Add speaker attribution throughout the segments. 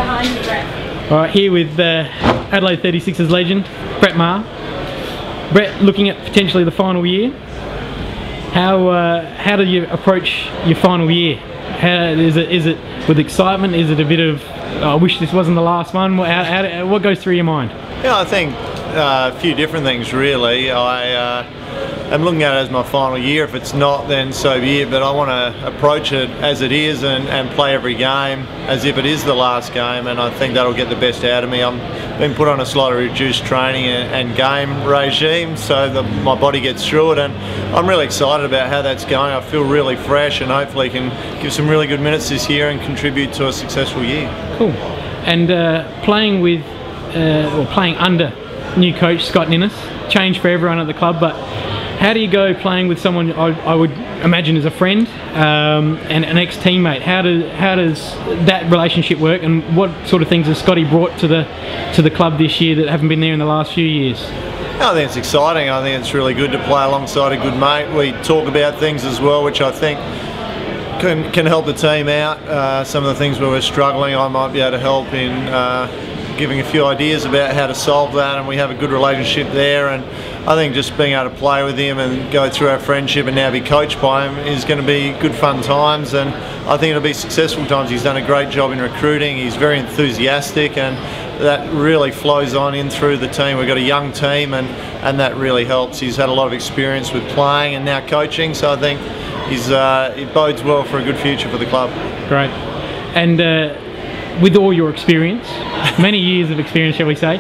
Speaker 1: All right, here with Adelaide 36ers legend, Brett Maher. Brett, looking at potentially the final year, how do you approach your final year? Is it with excitement? Is it a bit of, I wish this wasn't the last one? What goes through your mind?
Speaker 2: Yeah, I think a few different things really. I'm looking at it as my final year. If it's not, then so be it, but I want to approach it as it is and play every game as if it is the last game, and I think that'll get the best out of me. I'm been put on a slightly reduced training and game regime so that my body gets through it, and I'm really excited about how that's going. I feel really fresh and hopefully can give some really good minutes this year and contribute to a successful year.
Speaker 1: Cool. And playing with, or playing under new coach Scott Ninnis, change for everyone at the club, but how do you go playing with someone I would imagine is a friend and an ex-teammate? How does that relationship work, and what sort of things has Scotty brought to the club this year that haven't been there in the last few years?
Speaker 2: I think it's exciting. I think it's really good to play alongside a good mate. We talk about things as well, which I think can help the team out. Some of the things where we're struggling, I might be able to help in giving a few ideas about how to solve that, and we have a good relationship there. And I think just being able to play with him and go through our friendship and now be coached by him is going to be good fun times, and I think it'll be successful times. He's done a great job in recruiting. He's very enthusiastic, and that really flows on in through the team. We've got a young team, and that really helps. He's had a lot of experience with playing and now coaching, so I think it bodes well for a good future for the club. Great. And with all your experience, many years of experience, shall we say,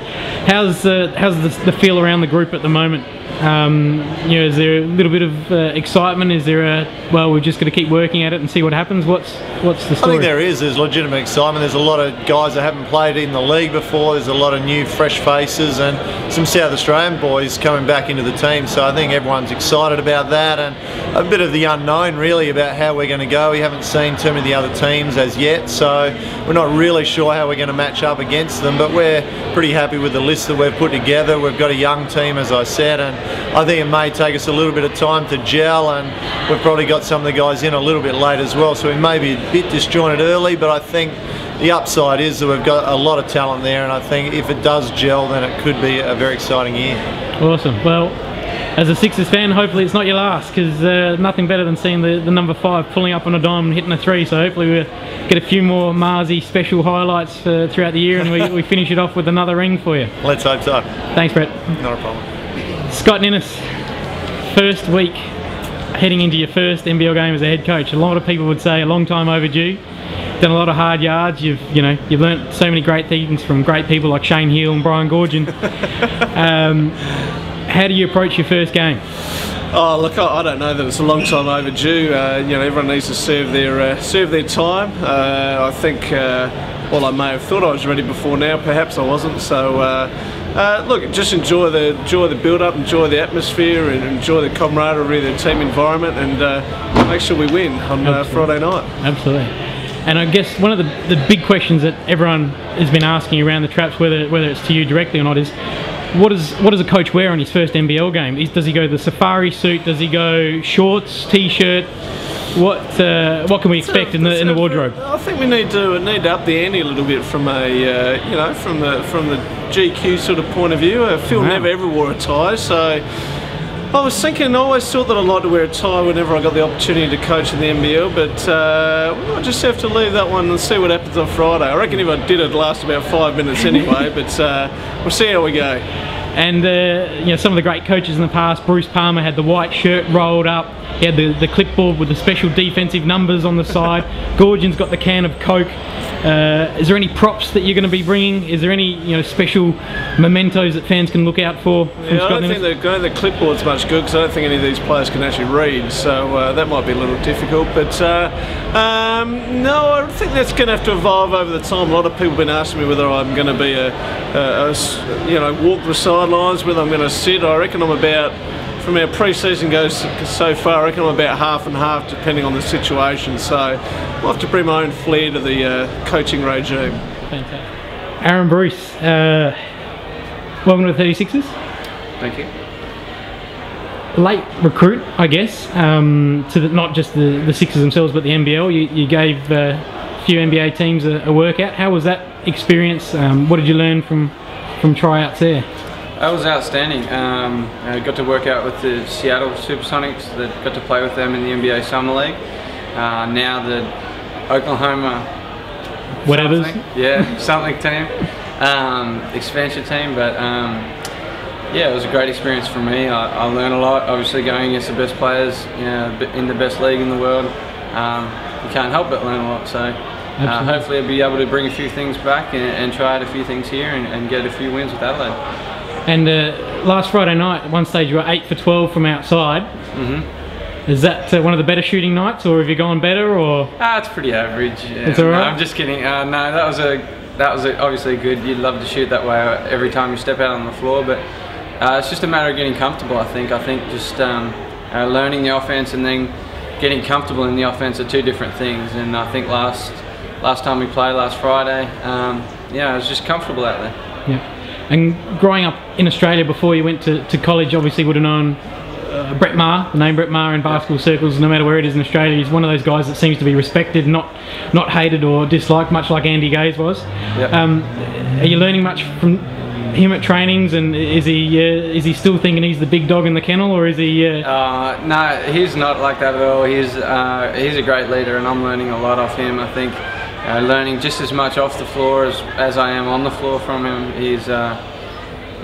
Speaker 2: how's the feel around the group at the moment? You know, is there a little bit of excitement? Is there well, we're just going to keep working at it and see what happens? What's the story? I think there's legitimate excitement. There's a lot of guys that haven't played in the league before. There's a lot of new, fresh faces, and some South Australian boys coming back into the team. So I think everyone's excited about that, and a bit of the unknown really about how we're going to go. We haven't seen too many of the other teams as yet, so we're not really sure how we're going to match up against them, but we're pretty happy with the list that we've put together. We've got a young team, as I said, and I think it may take us a little bit of time to gel, and we've probably got some of the guys in a little bit late as well, so we may be a bit disjointed early, but I think the upside is that we've got a lot of talent there, and I think if it does gel, then it could be a very exciting year. Awesome.
Speaker 1: Well, as a Sixers fan, hopefully it's not your last, because nothing better than seeing the number 5 pulling up on a dime and hitting a 3, so hopefully we'll get a few more Marsy special highlights throughout the year, and we finish it off with another ring for you.
Speaker 2: Let's hope so.
Speaker 1: Thanks, Brett.
Speaker 2: Not a problem.
Speaker 1: Scott Ninnis, first week heading into your first NBL game as a head coach. A lot of people would say a long time overdue. Done a lot of hard yards. You've learnt so many great things from great people like Shane Heal and Brian Gorgon. How do you approach your first game?
Speaker 3: Oh look, I don't know that it's a long time overdue. You know, everyone needs to serve their time. I think while I may have thought I was ready before now, perhaps I wasn't. So look, just enjoy the build-up, enjoy the atmosphere, and enjoy the camaraderie of the team environment, and make sure we win on Friday night.
Speaker 1: Absolutely. And I guess one of the big questions that everyone has been asking around the Traps, whether it's to you directly or not, is what does a coach wear on his first NBL game? Does he go the safari suit? Does he go shorts, t-shirt? What can we expect in the wardrobe?
Speaker 3: I think we need to up the ante a little bit from a you know, from the GQ sort of point of view. Phil never ever wore a tie, so I was thinking, I always thought that I'd like to wear a tie whenever I got the opportunity to coach in the NBL, but we'll just have to leave that one and see what happens on Friday. I reckon if I did, it'd last about 5 minutes anyway, but we'll see how we go.
Speaker 1: And you know, some of the great coaches in the past, Bruce Palmer had the white shirt rolled up, he had the clipboard with the special defensive numbers on the side. Gorgon's got the can of Coke. Is there any props that you're going to be bringing? Is there any special mementos that fans can look out for?
Speaker 3: Yeah, I don't think the clipboard's much good, because I don't think any of these players can actually read, so that might be a little difficult. But no, I think that's going to have to evolve over the time. A lot of people have been asking me whether I'm going to be walk the sidelines, whether I'm going to sit. I reckon I'm about, from our pre-season goes so far, I reckon I'm about half and half depending on the situation, so I'll have to bring my own flair to the coaching regime.
Speaker 1: Fantastic. Aaron Bruce, welcome to the 36ers.
Speaker 4: Thank you.
Speaker 1: Late recruit, I guess, to not just the Sixers themselves but the NBL. You gave few NBA teams a workout. How was that experience? What did you learn from tryouts there?
Speaker 4: That was outstanding. I got to work out with the Seattle Supersonics, that got to play with them in the NBA Summer League. Now the Oklahoma
Speaker 1: Whatever's.
Speaker 4: something team, expansion team, but yeah, it was a great experience for me. I learned a lot, obviously going against the best players, in the best league in the world. You can't help but learn a lot, so hopefully I'll be able to bring a few things back and try out a few things here and get a few wins with Adelaide.
Speaker 1: And last Friday night, at one stage you were 8 for 12 from outside. Is that one of the better shooting nights, or have you gone better? Or
Speaker 4: it's pretty average. Yeah.
Speaker 1: It's all right.
Speaker 4: No, I'm just kidding. No, that was obviously good. You'd love to shoot that way every time you step out on the floor, but it's just a matter of getting comfortable. I think just learning the offense and then getting comfortable in the offense are two different things. And I think last time we played, last Friday, I was just comfortable out there.
Speaker 1: Yeah. And growing up in Australia before you went to college, obviously would have known Brett Maher, the name Brett Maher in basketball circles, no matter where it is in Australia. He's one of those guys that seems to be respected, not hated or disliked, much like Andy Gaze was.
Speaker 4: Yep.
Speaker 1: Are you learning much from him at trainings, and is he still thinking he's the big dog in the kennel, or is he?
Speaker 4: No, he's not like that at all. He's a great leader, and I'm learning a lot off him. I think learning just as much off the floor as I am on the floor from him. He's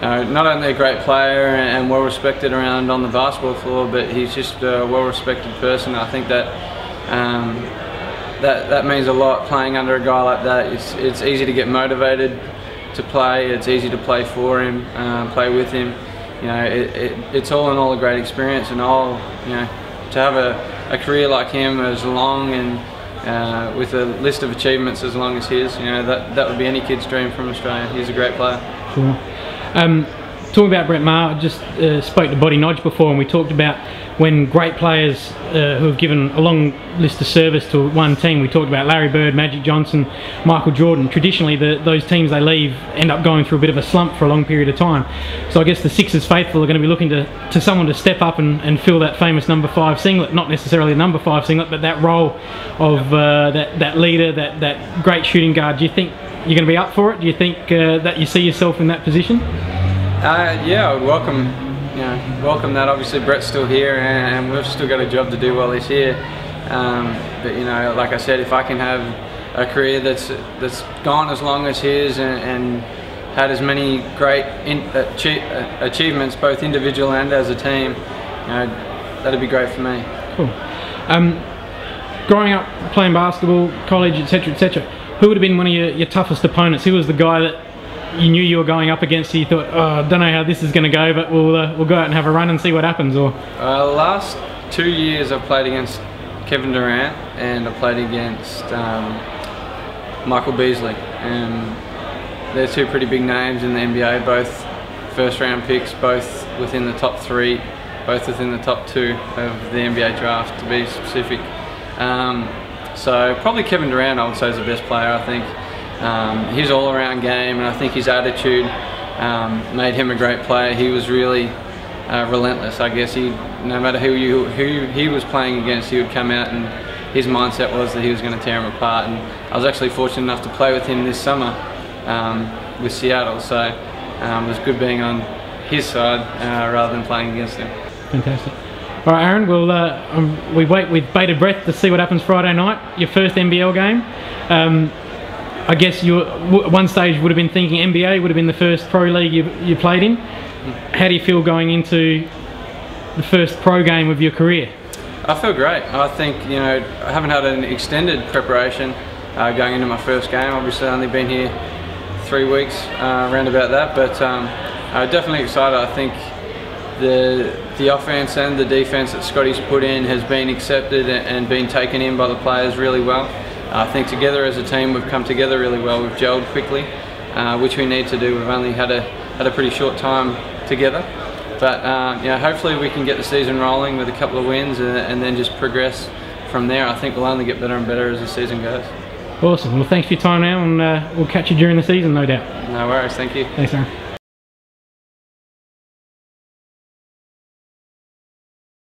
Speaker 4: not only a great player and well respected around on the basketball floor, but he's just a well respected person. I think that that means a lot, playing under a guy like that. It's easy to get motivated to play. It's easy to play for him, play with him. It's all in all a great experience, and to have a career like him as long and with a list of achievements as long as his, that would be any kid's dream from Australia. He's a great player.
Speaker 1: Sure. Talking about Brett Maher, I just spoke to Boddy Nodge before, and we talked about when great players who have given a long list of service to one team. We talked about Larry Bird, Magic Johnson, Michael Jordan. Traditionally, those teams they leave end up going through a bit of a slump for a long period of time. So I guess the Sixers faithful are going to be looking to someone to step up and fill that famous number 5 singlet. Not necessarily the number 5 singlet, but that role of that leader, that great shooting guard. Do you think you're going to be up for it? Do you think that you see yourself in that position?
Speaker 4: Yeah, I would welcome that. Obviously, Brett's still here, and we've still got a job to do while he's here. But like I said, if I can have a career that's gone as long as his and had as many great achievements, both individual and as a team, that'd be great for me.
Speaker 1: Cool. Growing up, playing basketball, college, etc., etc. Who would have been one of your toughest opponents? Who was the guy that you knew you were going up against, so you thought, I don't know how this is going to go, but we'll go out and have a run and see what happens? Or
Speaker 4: last 2 years I've played against Kevin Durant, and I played against Michael Beasley, and they're two pretty big names in the NBA, both first round picks, both within the top 3, both within the top 2 of the NBA draft, to be specific. So probably Kevin Durant, I would say, is the best player. I think his all-around game, and I think his attitude made him a great player. He was really relentless. I guess no matter who he was playing against, he would come out, and his mindset was that he was going to tear him apart. And I was actually fortunate enough to play with him this summer with Seattle, so it was good being on his side rather than playing against him.
Speaker 1: Fantastic. All right, Aaron, we wait with bated breath to see what happens Friday night, your first NBL game. I guess you at one stage would have been thinking NBA would have been the first pro league you played in. How do you feel going into the first pro game of your career?
Speaker 4: I feel great. I think, I haven't had an extended preparation going into my first game. Obviously I've only been here 3 weeks, around about that, but I'm definitely excited. I think the offense and the defense that Scotty's put in has been accepted and been taken in by the players really well. I think together as a team we've come together really well. We've gelled quickly, which we need to do. We've only had a pretty short time together, but hopefully we can get the season rolling with a couple of wins and then just progress from there. I think we'll only get better and better as the season goes.
Speaker 1: Awesome. Well, thanks for your time now, and we'll catch you during the season, no doubt.
Speaker 4: No worries. Thank you.
Speaker 1: Thanks, Aaron.